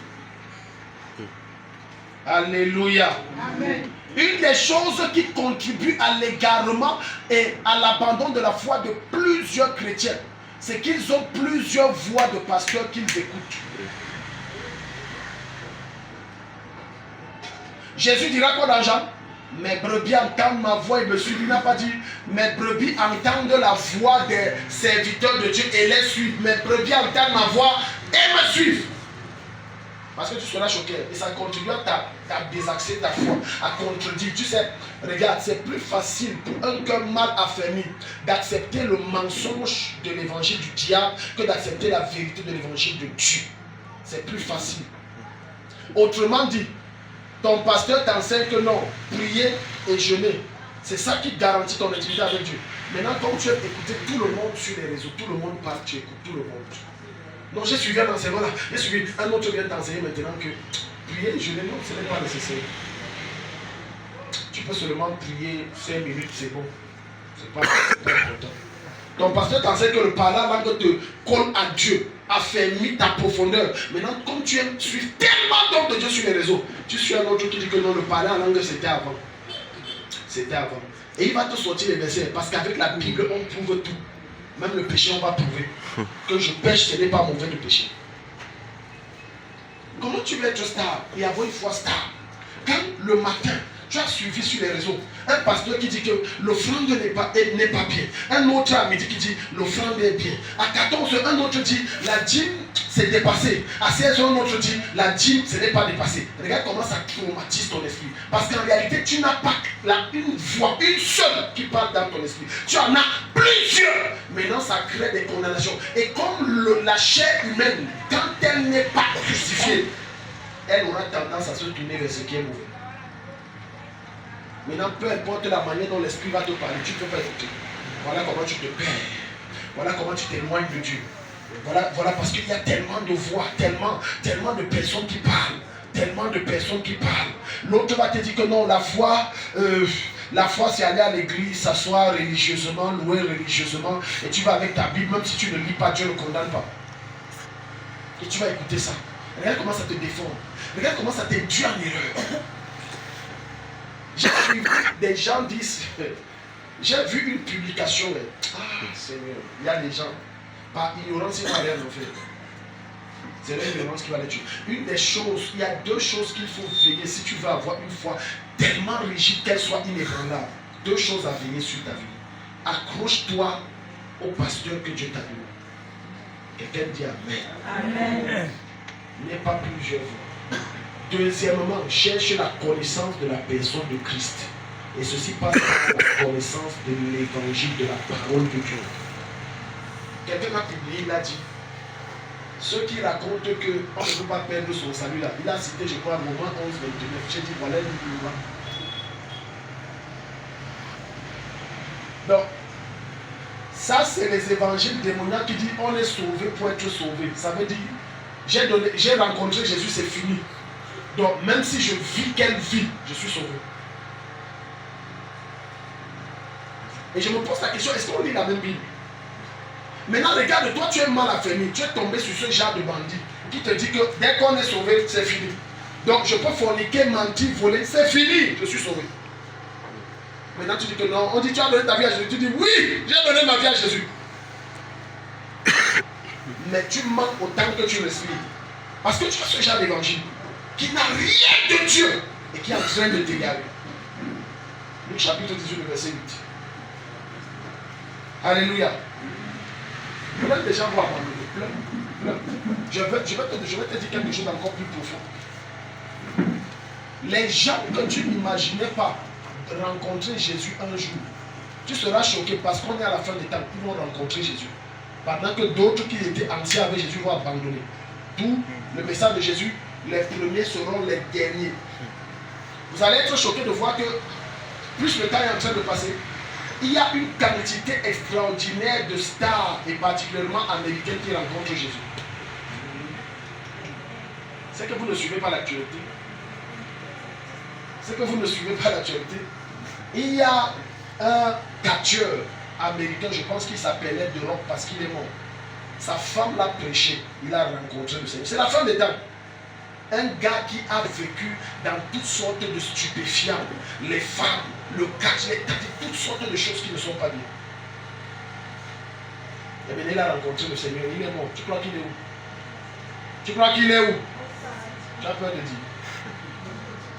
Alléluia. Amen. Une des choses qui contribue à l'égarement et à l'abandon de la foi de plusieurs chrétiens, c'est qu'ils ont plusieurs voix de pasteurs qu'ils écoutent. Jésus dira quoi dans Jean? Mes brebis entendent ma voix et me suivent. Il n'a pas dit mes brebis entendent la voix des serviteurs de Dieu et les suivent. Mes brebis entendent ma voix et me suivent. Parce que tu seras choqué et ça contribue à désaxer ta foi, à contredire. Tu sais, regarde, c'est plus facile pour un cœur mal affermi d'accepter le mensonge de l'évangile du diable que d'accepter la vérité de l'évangile de Dieu. C'est plus facile. Autrement dit, ton pasteur t'enseigne que non, prier et jeûner, c'est ça qui garantit ton intimité avec Dieu. Maintenant, comme tu as écouté tout le monde sur les réseaux, tout le monde parle, tu écoutes tout le monde. Donc j'ai suivi un enseignement là, j'ai suivi un autre vient t'enseigner maintenant que prier et jeûner, non, ce n'est pas nécessaire. Tu peux seulement prier 5 minutes, c'est bon. C'est pas important. Ton pasteur t'enseigne que le parler en langue te colle à Dieu, affermit ta profondeur. Maintenant, comme tu aimes suivre tellement d'hommes de Dieu sur les réseaux, tu suis un autre qui dit que non, le parler en langue c'était avant. C'était avant. Et il va te sortir les versets, parce qu'avec la Bible, on prouve tout. Même le péché, on va prouver. Que je pêche, ce n'est pas mauvais de pécher. Comment tu veux être stable et avoir une foi stable? Quand le matin, tu as suivi sur les réseaux un pasteur qui dit que l'offrande n'est pas bien. Un autre à midi qui dit l'offrande est bien. À 14 heures, un autre dit la dîme c'est dépassé. À 16 heures, un autre dit la dîme ce n'est pas dépassé. Regarde comment ça traumatise ton esprit. Parce qu'en réalité, tu n'as pas une voix, une seule qui parle dans ton esprit. Tu en as plusieurs. Maintenant, ça crée des condamnations. Et comme la chair humaine, quand elle n'est pas crucifiée, elle aura tendance à se tourner vers ce qui est mauvais. Maintenant, peu importe la manière dont l'esprit va te parler, tu ne peux pas écouter. Voilà comment tu te perds. Voilà comment tu t'éloignes de Dieu. Voilà parce qu'il y a tellement de voix, tellement de personnes qui parlent. Tellement de personnes qui parlent. L'autre va te dire que non, la foi c'est aller à l'église, s'asseoir religieusement, louer religieusement. Et tu vas avec ta Bible, même si tu ne lis pas, Dieu ne condamne pas. Et tu vas écouter ça. Regarde comment ça te déforme. Regarde comment ça t'induit en erreur. J'ai vu des gens disent, j'ai vu une publication, Seigneur, il y a des gens, par ignorance, ils n'ont rien fait. C'est l'ignorance qui va les tuer. Une des choses, il y a deux choses qu'il faut veiller si tu veux avoir une foi tellement rigide qu'elle soit inébranlable. Deux choses à veiller sur ta vie. Accroche-toi au pasteur que Dieu t'a donné. Quelqu'un dit Amen. Amen. N'aie pas plusieurs voix. Deuxièmement, cherche la connaissance de la personne de Christ. Et ceci passe par la connaissance de l'évangile, de la parole de Dieu. Quelqu'un m'a publié, il a dit, ceux qui racontent qu'on ne peut pas perdre son salut là, il a cité, je crois, Romains 11, 29. J'ai dit, voilà le livre. Donc, ça c'est les évangiles démoniaques qui disent, on est sauvé pour être sauvé. Ça veut dire, j'ai rencontré Jésus, c'est fini. Donc, même si je vis quelle vie, je suis sauvé. Et je me pose la question, est-ce qu'on lit la même Bible? Maintenant, regarde, toi, tu es mal affermi. Tu es tombé sur ce genre de bandit qui te dit que dès qu'on est sauvé, c'est fini. Donc, je peux forniquer, mentir, voler, c'est fini, je suis sauvé. Maintenant, tu dis que non. On dit, tu as donné ta vie à Jésus. Tu dis, oui, j'ai donné ma vie à Jésus. Mais tu manques autant que tu respires. Parce que tu as ce genre d'évangile qui n'a rien de Dieu et qui est en train de t'égarer. Luc chapitre 18, le verset 8. Alléluia. Plein de gens vont abandonner. Plein. Je vais te dire quelque chose d'encore plus profond. Les gens que tu n'imaginais pas rencontrer Jésus un jour, tu seras choqué parce qu'on est à la fin des temps. Ils vont rencontrer Jésus. Pendant que d'autres qui étaient anciens avec Jésus vont abandonner. D'où le message de Jésus, les premiers seront les derniers. Vous allez être choqué de voir que plus le temps est en train de passer, il y a une quantité extraordinaire de stars, et particulièrement américaines, qui rencontrent Jésus. C'est que vous ne suivez pas l'actualité. C'est que vous ne suivez pas l'actualité. Il y a un catcheur américain, je pense qu'il s'appelait The Rock parce qu'il est mort. Sa femme l'a prêché, il a rencontré le Seigneur. C'est la fin des temps. Un gars qui a vécu dans toutes sortes de stupéfiants, les femmes, le catch, toutes sortes de choses qui ne sont pas bien. Et bien il a rencontré le Seigneur, il est mort. Tu crois qu'il est où? Tu crois qu'il est où? Tu as peur de dire.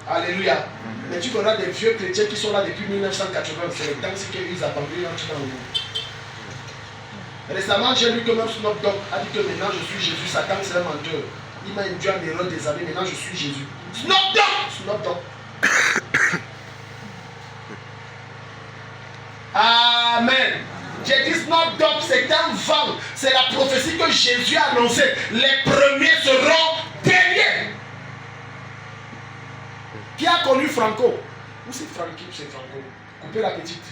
Alléluia. Mais tu verras des vieux chrétiens qui sont là depuis 1980. C'est le temps qu'ils abandonnent dans le monde. Récemment, j'ai lu que même Snoop Dogg a dit que maintenant je suis Jésus. Satan, c'est un menteur. Il m'a induit en erreur des années. Maintenant, je suis Jésus. Snoop Dogg. Amen. J'ai dit Snoop Dogg, c'est un vent. C'est la prophétie que Jésus a annoncée. Les premiers seront derniers. Qui a connu Franco? Où c'est Francky? C'est Franco. Coupez la petite.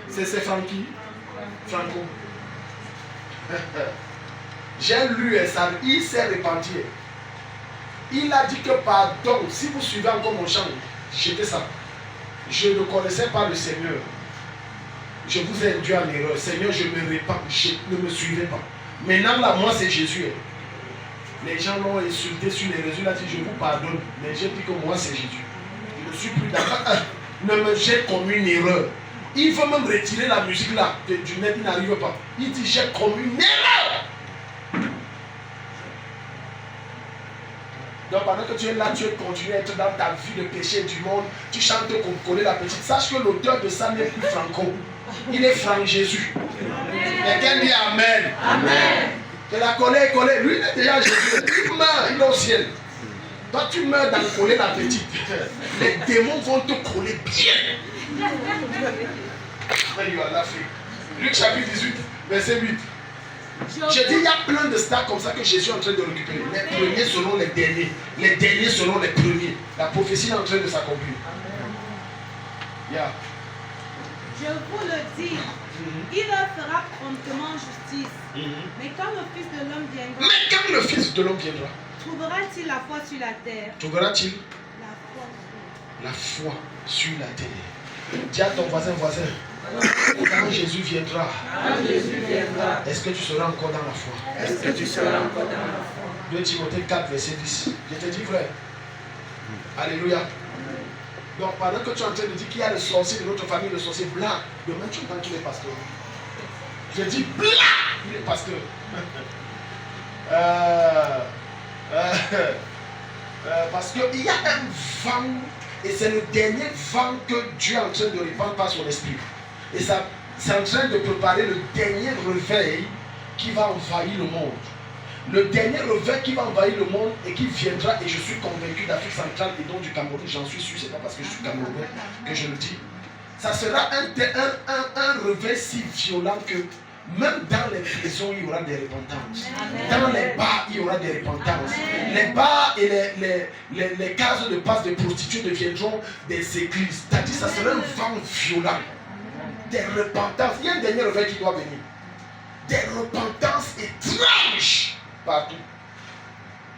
C'est Francky. Franco. J'ai lu ça, il s'est repenti. Il a dit que pardon, si vous suivez encore mon chant, jetez ça. Je ne connaissais pas le Seigneur. je vous ai induit en erreur. Seigneur, je me répands. Ne me suivez pas. Maintenant, là, moi, c'est Jésus. Les gens l'ont insulté sur les réseaux. Il a dit, je vous pardonne. Mais j'ai dit que moi, c'est Jésus. Je ne suis plus d'accord. Ne me jette comme une erreur. Il veut même retirer la musique là du net, il n'arrive pas. Il dit, jette comme une erreur. Donc pendant que tu es là, tu continues à être dans ta vie de péché du monde, tu chantes comme coller la petite. Sache que l'auteur de ça n'est plus Franco. Il est Franck Jésus. Quelqu'un dit Amen. Amen. De la coller, coller. Lui, il est déjà Jésus. Il meurt, il est au ciel. Toi, tu meurs dans coller la petite. Les démons vont te coller bien. Luc chapitre 18, verset 8. J'ai dit, il y a plein de stars comme ça que Jésus est en train de récupérer. Les premiers selon les derniers. Les derniers selon les premiers. La prophétie est en train de s'accomplir. Yeah. Je vous le dis, il leur fera promptement justice. Mais quand le Fils de l'homme viendra, trouvera-t-il la foi sur la terre? Trouvera-t-il la foi sur la terre? Dis à ton voisin, quand Jésus viendra, est-ce que tu seras encore dans la foi? 2 Timothée 4, verset 10. Je te dis, frère. Alléluia. Donc, pendant que tu es en train de dire qu'il y a le sorcier de notre famille, le sorcier blanc, demain tu entends qu'il est pasteur. Je dis blanc, il est pasteur. Parce qu'il y a un vent, et c'est le dernier vent que Dieu est en train de répandre par son esprit. Et ça, c'est en train de préparer le dernier réveil qui va envahir le monde. Le dernier réveil qui va envahir le monde et qui viendra, et je suis convaincu d'Afrique centrale et donc du Cameroun, j'en suis sûr, c'est pas parce que je suis camerounais que je le dis. Ça sera un réveil si violent que même dans les prisons, il y aura des repentances. Dans les bars, il y aura des repentances. Les bars et les cases de passe de prostituées deviendront des églises. C'est-à-dire ça sera un vent violent. Des repentances. Il y a un dernier réveil qui doit venir. Des repentances étranges partout.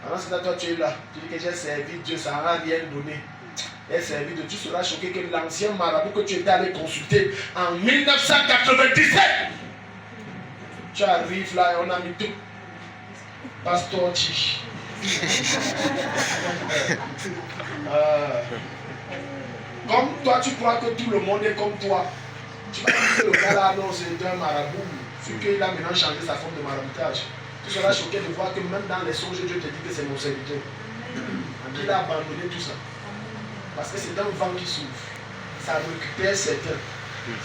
Alors c'est à toi tu es là. Tu dis que j'ai servi Dieu, ça n'a rien donné. Et servi de Dieu, tu seras choqué que l'ancien marabout que tu étais allé consulter en 1997. Tu arrives là et on a mis tout. Pasteur Chi. Comme toi, tu crois que tout le monde est comme toi. Tu vas dire que le gars là, non, c'est un marabout. Vu qu'il a maintenant changé sa forme de maraboutage. Tu seras choqué de voir que même dans les songes, Dieu te dit que c'est mon serviteur. Qu'il a abandonné tout ça. Parce que c'est un vent qui souffle. Ça récupère certains.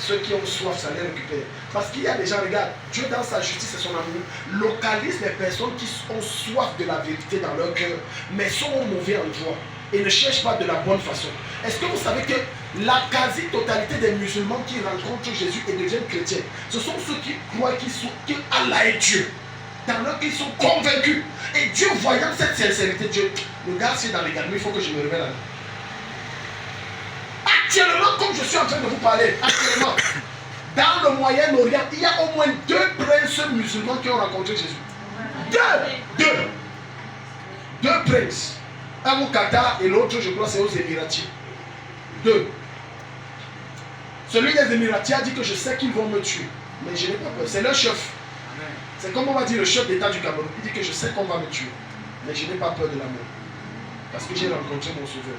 Ceux qui ont soif, ça les récupère. Parce qu'il y a des gens, regarde, Dieu dans sa justice et son amour localise les personnes qui ont soif de la vérité dans leur cœur, mais sont au mauvais endroit et ne cherchent pas de la bonne façon. Est-ce que vous savez que la quasi-totalité des musulmans qui rencontrent Jésus et deviennent chrétiens, ce sont ceux qui croient qu'Allah est Dieu. Dans leur ils sont convaincus. Et Dieu, voyant cette sincérité, Dieu, le gars, c'est dans les gardes, il faut que je me révèle à lui. Actuellement, comme je suis en train de vous parler, actuellement, dans le Moyen-Orient, il y a au moins 2 princes musulmans qui ont rencontré Jésus. Deux princes. Un au Qatar et l'autre, je crois, c'est aux Émiratiers. 2. Celui des Émiratiers a dit que je sais qu'ils vont me tuer. Mais je n'ai pas peur. C'est leur chef. C'est comme on va dire le chef d'État du Cameroun. Il dit que je sais qu'on va me tuer. Mais je n'ai pas peur de la mort. Parce que j'ai rencontré mon sauveur.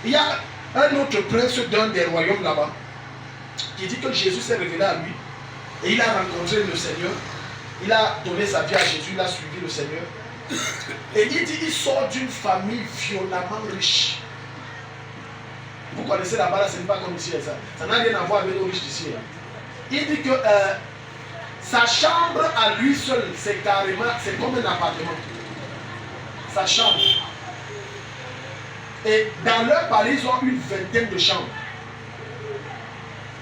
Il y a un autre prince d'un des royaumes là-bas qui dit que Jésus s'est révélé à lui et il a rencontré le Seigneur. Il a donné sa vie à Jésus, il a suivi le Seigneur. Et il dit qu'il sort d'une famille violemment riche. Vous connaissez là-bas, là, ce n'est pas comme ici. Ça n'a rien à voir avec les riches d'ici. Il dit que sa chambre à lui seul, c'est carrément, c'est comme un appartement. Sa chambre. Et dans leur palais, ils ont une 20aine de chambres.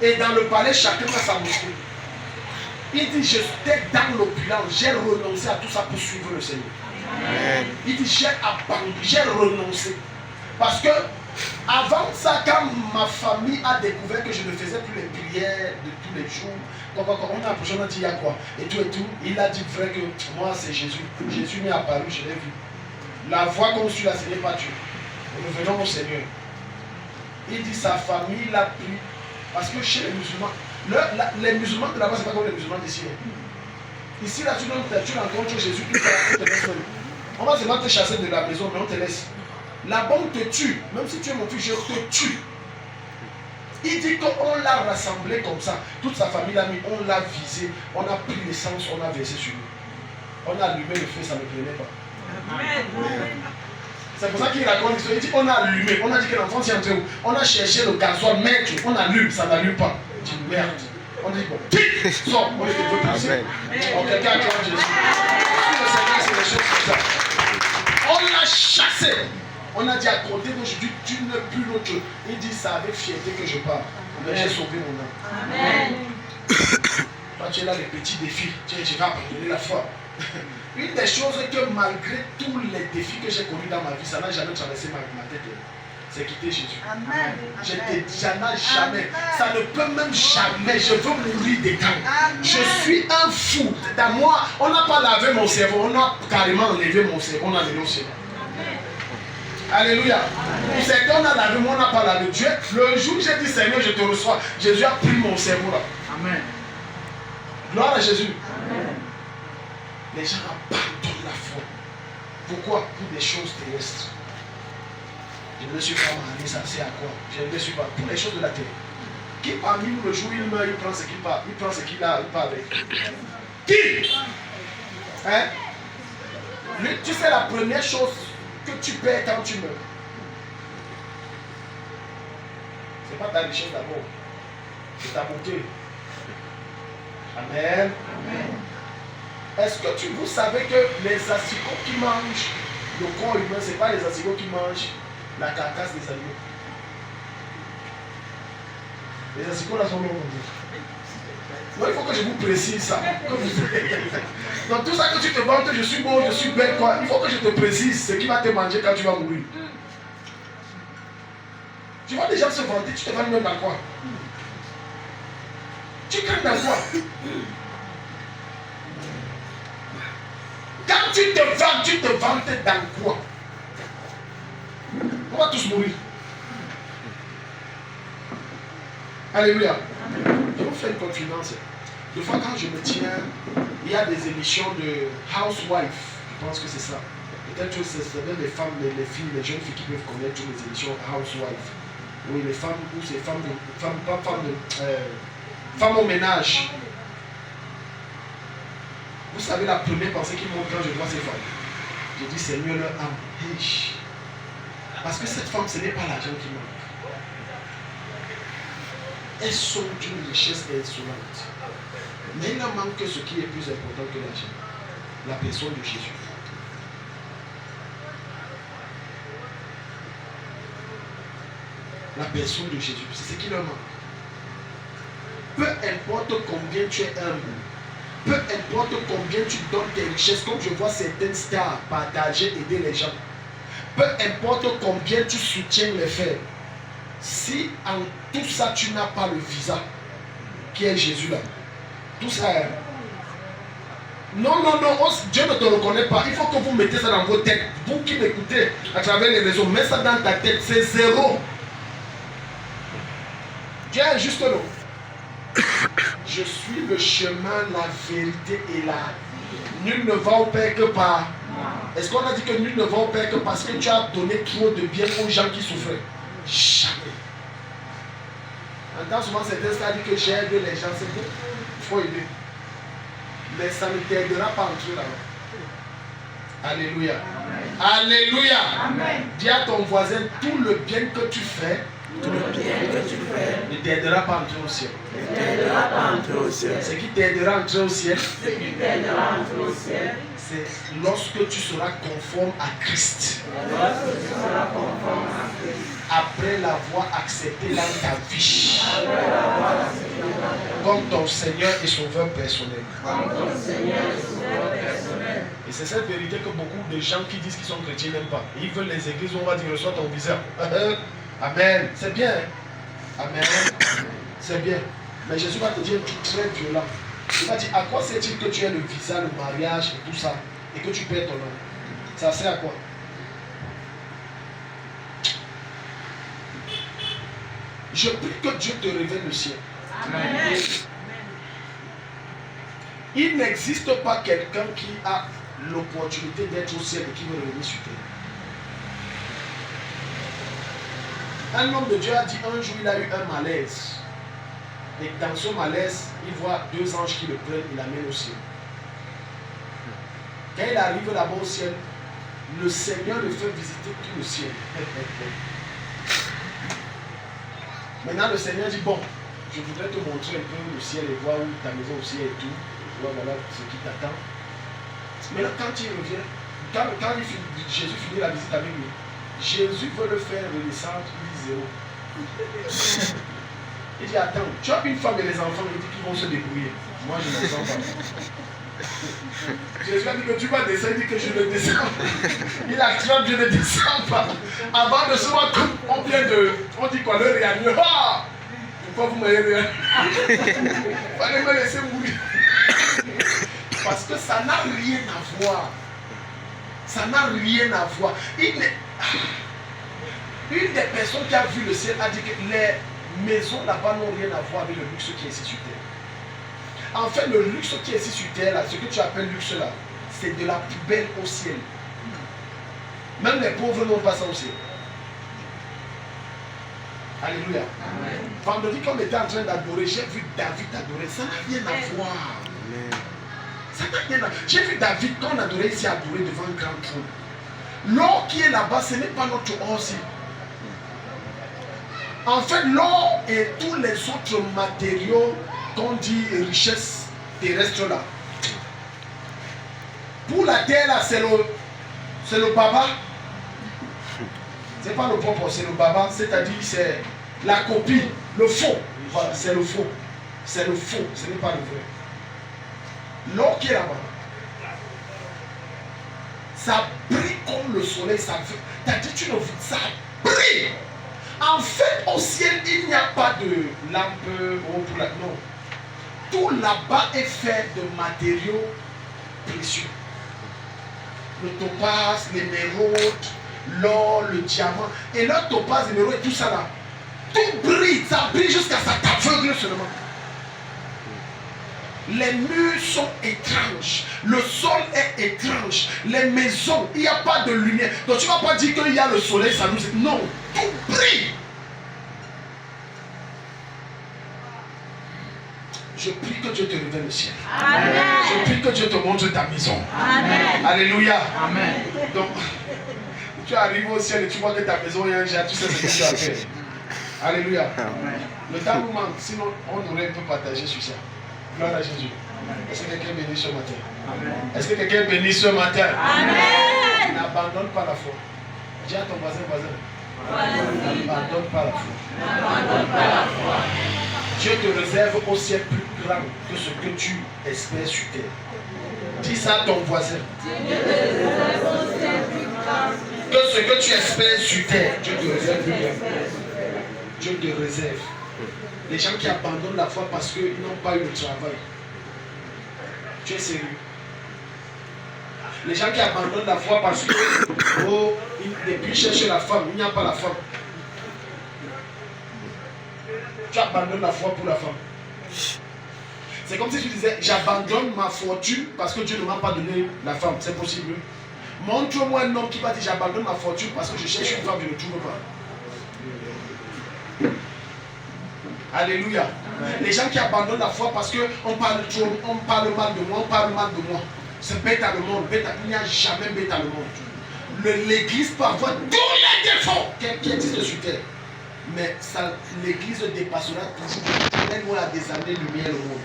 Et dans le palais, chacun a sa mosquée. Il dit, j'étais dans l'opulence, j'ai renoncé à tout ça pour suivre le Seigneur. Amen. Il dit, j'ai abandonné, j'ai renoncé. Parce que, avant ça, quand ma famille a découvert que je ne faisais plus les prières de tous les jours, quand on a approché, on a dit, il y a quoi? Et tout, il a dit, frère, que moi, c'est Jésus. Jésus m'est apparu, je l'ai vu. La voix qu'on suit là, ce n'est pas Dieu. Revenons au Seigneur. Il dit sa famille l'a pris. Parce que chez les musulmans, Les musulmans de là-bas, c'est pas comme les musulmans d'ici. Ici, là, tu rencontres Jésus, tu te laisses seul. On va seulement te chasser de la maison, mais on te laisse. Là-bas, on te tue. Même si tu es mon fils, je te tue. Il dit qu'on l'a rassemblé comme ça. Toute sa famille l'a mis, on l'a visé. On a pris l'essence, on a versé sur lui. On a allumé le feu, ça ne prenait pas. Amen. C'est pour ça qu'il raconte l'histoire. Il dit on a allumé. On a dit que l'enfant s'est entré où? On a cherché le gasoil, maître. On allume, ça n'allume pas. Il dit merde. On dit bon, sors. On dit que tu veux passer. Quelqu'un acclame Jésus. Le Seigneur, c'est des choses comme ça. On l'a chassé. On a dit à côté d'aujourd'hui, tu n'es plus l'autre. Il dit ça avec fierté que je parle. Mais j'ai sauvé mon âme. Amen. Toi, tu es là, les petits défis. Tu vas abandonner la foi. Une des choses que malgré tous les défis que j'ai connus dans ma vie, ça n'a jamais traversé ma tête. C'est quitter Jésus. Amen. Jamais. Ça ne peut même jamais. Je veux mourir dedans. Amen. Je suis un fou. Dans moi, on n'a pas lavé mon cerveau. On a carrément enlevé mon cerveau. On a enlevé au ciel. Alléluia. Pour certains, on a lavé, moi on n'a pas lavé. Dieu, le jour où j'ai dit Seigneur, je te reçois, Jésus a pris mon cerveau là. Amen. Gloire à Jésus. Amen. Les gens abandonnent la foi. Pourquoi? Pour des choses terrestres. Je ne me suis pas marié, ça c'est à quoi? Je ne me suis pas. Pour les choses de la terre. Qui parmi nous le jour où il meurt, il prend ce qu'il part. Il prend ce qu'il a, il part avec. Qui? Hein? Tu sais la première chose que tu perds quand tu meurs. Ce n'est pas ta richesse d'abord. C'est ta beauté. Amen. Amen. Est-ce que vous savez que les asticots qui mangent le corps humain, ce n'est pas les asticots qui mangent la carcasse des animaux. Les asticots là sont longs. Non, il faut que je vous précise ça. Dans tout ça que tu te vantes, je suis beau, je suis belle, quoi. Il faut que je te précise ce qui va te manger quand tu vas mourir. Tu vois des gens se vanter, tu te vantes même dans quoi? Tu crains dans quoi? Quand tu te vantes dans quoi? On va tous mourir. Alléluia. Je vous fais une confidence. Des fois, quand je me tiens, il y a des émissions de housewife. Je pense que c'est ça. Peut-être que c'est les femmes, les filles, les jeunes filles qui peuvent connaître toutes les émissions housewife. Oui, les femmes, ou c'est femmes au ménage. Vous savez la première pensée qui monte quand je vois ces femmes. Je dis Seigneur, leur âme riche. Parce que cette femme, ce n'est pas l'argent qui manque. Elles sont d'une richesse insolente. Mais il ne manque que ce qui est plus important que l'argent. La personne de Jésus. La personne de Jésus. C'est ce qui leur manque. Peu importe combien tu es humble. Peu importe combien tu donnes tes richesses. Comme je vois certaines stars partager, aider les gens. Peu importe combien tu soutiens les faibles. Si en tout ça tu n'as pas le visa qui est Jésus là, tout ça est... Non, Dieu ne te reconnaît pas. Il faut que vous mettez ça dans vos têtes. Vous qui m'écoutez à travers les réseaux, mets ça dans ta tête, c'est zéro. Dieu est juste là. Je suis le chemin, la vérité et la vie. Nul ne va au Père que par... Est-ce qu'on a dit que nul ne va au Père que parce que tu as donné trop de bien aux gens qui souffraient? Jamais. Entends souvent certains stars disent que j'aide les gens, c'est bon. Il faut aider. Mais ça ne t'aidera pas à entrer là-bas. Alléluia. Amen. Alléluia. Amen. Dis à ton voisin, tout le bien que tu fais, ne t'aidera pas à entrer au ciel. Ce qui t'aidera à entrer au ciel, c'est lorsque tu seras conforme à Christ. Après l'avoir accepté dans ta vie comme ton Seigneur et Sauveur personnel. Et c'est cette vérité que beaucoup de gens qui disent qu'ils sont chrétiens n'aiment pas. Ils veulent les églises où on va dire reçois ton visa. Amen. C'est bien. Amen. C'est bien. Mais Jésus va te dire un truc très violent. Il va dire à quoi sert-il que tu aies le visa, le mariage et tout ça et que tu perds ton nom? Ça sert à quoi? Je prie que Dieu te révèle le ciel. Amen. Il n'existe pas quelqu'un qui a l'opportunité d'être au ciel et qui veut revenir sur terre. Un homme de Dieu a dit un jour il a eu un malaise. Et dans ce malaise, il voit 2 anges qui le prennent et l'amènent au ciel. Quand il arrive là-bas au ciel, le Seigneur le fait visiter tout le ciel. Maintenant le Seigneur dit, bon, je voudrais te montrer un peu le ciel et voir où ta maison aussi est et tout. Voilà ce qui t'attend. Mais là, quand il revient, quand Jésus finit la visite avec lui, Jésus veut le faire redescendre, il dit 0. Il dit, attends, tu as une femme et les enfants, il dit qu'ils vont se débrouiller. Moi, je ne descends pas. Jésus a dit que tu vas descendre, il dit que je ne descends pas. Il attrape, je ne descends pas. Avant de se voir, on dit quoi, le réanime. Ah! Pourquoi vous m'avez réanimé? Il fallait me laisser mourir. Parce que ça n'a rien à voir. Ça n'a rien à voir. Une des personnes qui a vu le ciel a dit que les maisons là-bas n'ont rien à voir avec le luxe qui est ici sur terre. En fait, le luxe qui est ici sur terre, là, ce que tu appelles luxe là, c'est de la poubelle au ciel. Même les pauvres n'ont pas ça au ciel. Alléluia. Amen. Vendredi, quand on était en train d'adorer, j'ai vu David adorer. Ça n'a rien à voir. Ça n'a rien à voir. J'ai vu David, quand on adorait ici, adorer devant un grand trône. L'or qui est là-bas, ce n'est pas notre or aussi. En fait, l'or et tous les autres matériaux qu'on dit richesse terrestre là. Pour la terre là, c'est le baba. C'est pas le propre, c'est le baba, c'est-à-dire c'est la copie, le faux. Voilà, c'est le faux. C'est le faux, ce n'est pas le vrai. L'or qui est là-bas, ça brille comme le soleil, ça brille. En fait, au ciel, il n'y a pas de lampe pour la... Non. Tout là-bas est fait de matériaux précieux. Le topaz, l'émeraude, l'or, le diamant. Et le topaz, l'émeraude et tout ça là, tout brille, ça brille jusqu'à ça t'aveugle seulement. Les murs sont étranges, le sol est étrange, les maisons, il n'y a pas de lumière. Donc tu ne vas pas dire qu'il y a le soleil, ça nous... Non, tout brille. Je prie que Dieu te révèle le ciel. Amen. Je prie que Dieu te montre ta maison. Amen. Alléluia. Amen. Donc, tu arrives au ciel et tu vois que ta maison est un jet, tu sais ce que tu as fait. Alléluia. Amen. Le temps nous manque, sinon on aurait un peu partagé sur ça. Gloire à Jésus. Est-ce que quelqu'un est béni ce matin? Amen. Est-ce que quelqu'un est béni ce matin? Amen. N'abandonne pas la foi. Dis à ton voisin, n'abandonne pas la foi. N'abandonne pas la foi. Dieu te réserve au ciel plus grand que ce que tu espères sur terre. Dis ça à ton voisin. Dieu te réserve au ciel plus grand Que ce que tu espères sur terre, Dieu te réserve plus grand. Dieu te réserve. Les gens qui abandonnent la foi parce qu'ils n'ont pas eu le travail. Tu es sérieux? Les gens qui abandonnent la foi parce que depuis ils cherchent la femme, il n'y a pas la femme. Tu abandonnes la foi pour la femme. C'est comme si tu disais, j'abandonne ma fortune parce que Dieu ne m'a pas donné la femme. C'est possible. Montre-moi un homme qui va dire, j'abandonne ma fortune parce que je cherche une femme, je ne trouve pas. Alléluia. Amen. Les gens qui abandonnent la foi parce qu'on parle trop, on parle mal de moi, on parle mal de moi. C'est bête à le monde. Il n'y a jamais bête à le monde. L'église peut avoir tous les défauts qui existent sur terre. Mais l'église dépassera toujours. Elle doit à des années-lumière le monde.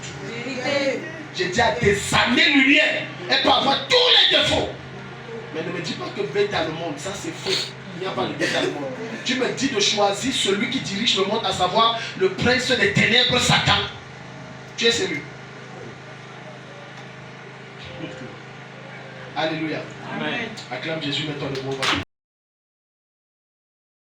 J'ai dit à des années-lumière. Elle peut avoir tous les défauts. Mais ne me dis pas que bête à le monde. Ça c'est faux. Il n'y a pas de bête à le monde. Tu me dis de choisir celui qui dirige le monde, à savoir le prince des ténèbres, Satan. Tu es sérieux? Alléluia. Amen. Acclame Jésus, mets-toi le mot.